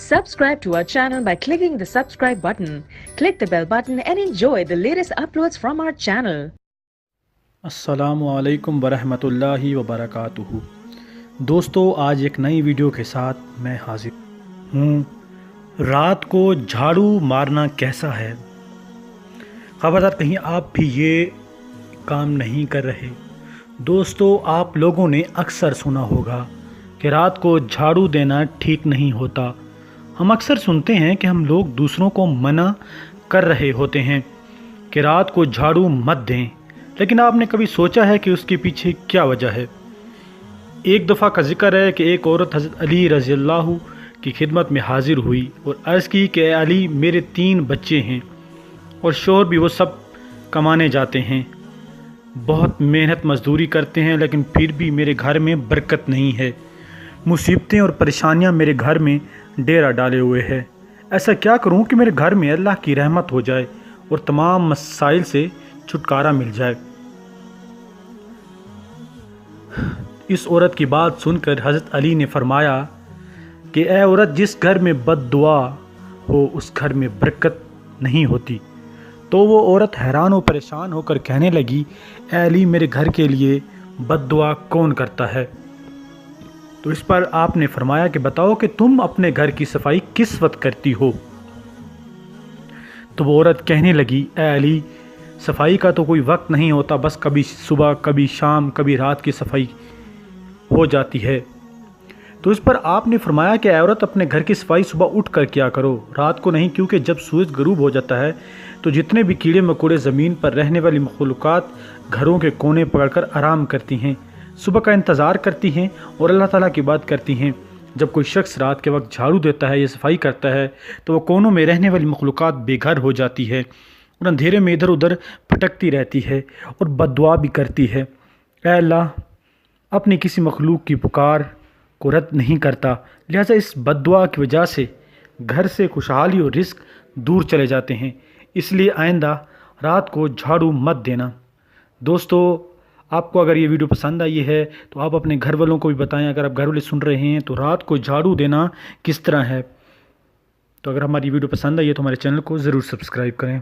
Subscribe to our channel by clicking the subscribe button. Click the bell button and enjoy the latest uploads from our channel. अस्सलामु अलैकुम वरहमतुल्लाहि वबरकातुहू। दोस्तों, आज एक नई वीडियो के साथ मैं हाजिर हूँ। रात को झाड़ू मारना कैसा है? खबरदार कहीं आप भी ये काम नहीं कर रहे। दोस्तों, आप लोगों ने अक्सर सुना होगा कि रात को झाड़ू देना ठीक नहीं होता। हम अक्सर सुनते हैं कि हम लोग दूसरों को मना कर रहे होते हैं कि रात को झाड़ू मत दें, लेकिन आपने कभी सोचा है कि उसके पीछे क्या वजह है? एक दफ़ा का जिक्र है कि एक औरत हज़रत अली रज़ी अल्लाह की खिदमत में हाजिर हुई और अर्ज़ की कि अली, मेरे 3 बच्चे हैं और शोहर भी वो सब कमाने जाते हैं, बहुत मेहनत मजदूरी करते हैं, लेकिन फिर भी मेरे घर में बरकत नहीं है। मुसीबतें और परेशानियां मेरे घर में डेरा डाले हुए हैं। ऐसा क्या करूं कि मेरे घर में अल्लाह की रहमत हो जाए और तमाम मसाइल से छुटकारा मिल जाए। इस औरत की बात सुनकर हज़रत अली ने फरमाया कि ए औरत, जिस घर में बद्दुआ हो उस घर में बरकत नहीं होती। तो वो औरत हैरान और परेशान होकर कहने लगी, ए अली, मेरे घर के लिए बद्दुआ कौन करता है? तो इस पर आपने फरमाया कि बताओ कि तुम अपने घर की सफाई किस वक्त करती हो? तो वो औरत कहने लगी, ए अली, सफाई का तो कोई वक्त नहीं होता, बस कभी सुबह, कभी शाम, कभी रात की सफाई हो जाती है। तो इस पर आपने फरमाया कि औरत, अपने घर की सफाई सुबह उठ कर किया करो, रात को नहीं, क्योंकि जब सूरज गरूब हो जाता है तो जितने भी कीड़े मकोड़े ज़मीन पर रहने वाली मखलूक़ात घरों के कोने पकड़कर आराम करती हैं, सुबह का इंतज़ार करती हैं और अल्लाह ताला की बात करती हैं। जब कोई शख्स रात के वक्त झाड़ू देता है या सफाई करता है तो वो कोनों में रहने वाली मखलूक़ात बेघर हो जाती है और अंधेरे में इधर उधर भटकती रहती है और बद्दुआ भी करती है। ऐ अल्लाह, अपनी किसी मखलूक की पुकार को रद्द नहीं करता, लिहाजा इस बद्दुआ की वजह से घर से खुशहाली और रिस्क दूर चले जाते हैं, इसलिए आइंदा रात को झाड़ू मत देना। दोस्तों, आपको अगर ये वीडियो पसंद आई है तो आप अपने घर वालों को भी बताएं। अगर आप घर वाले सुन रहे हैं तो रात को झाड़ू देना किस तरह है। तो अगर हमारी वीडियो पसंद आई है तो हमारे चैनल को ज़रूर सब्सक्राइब करें।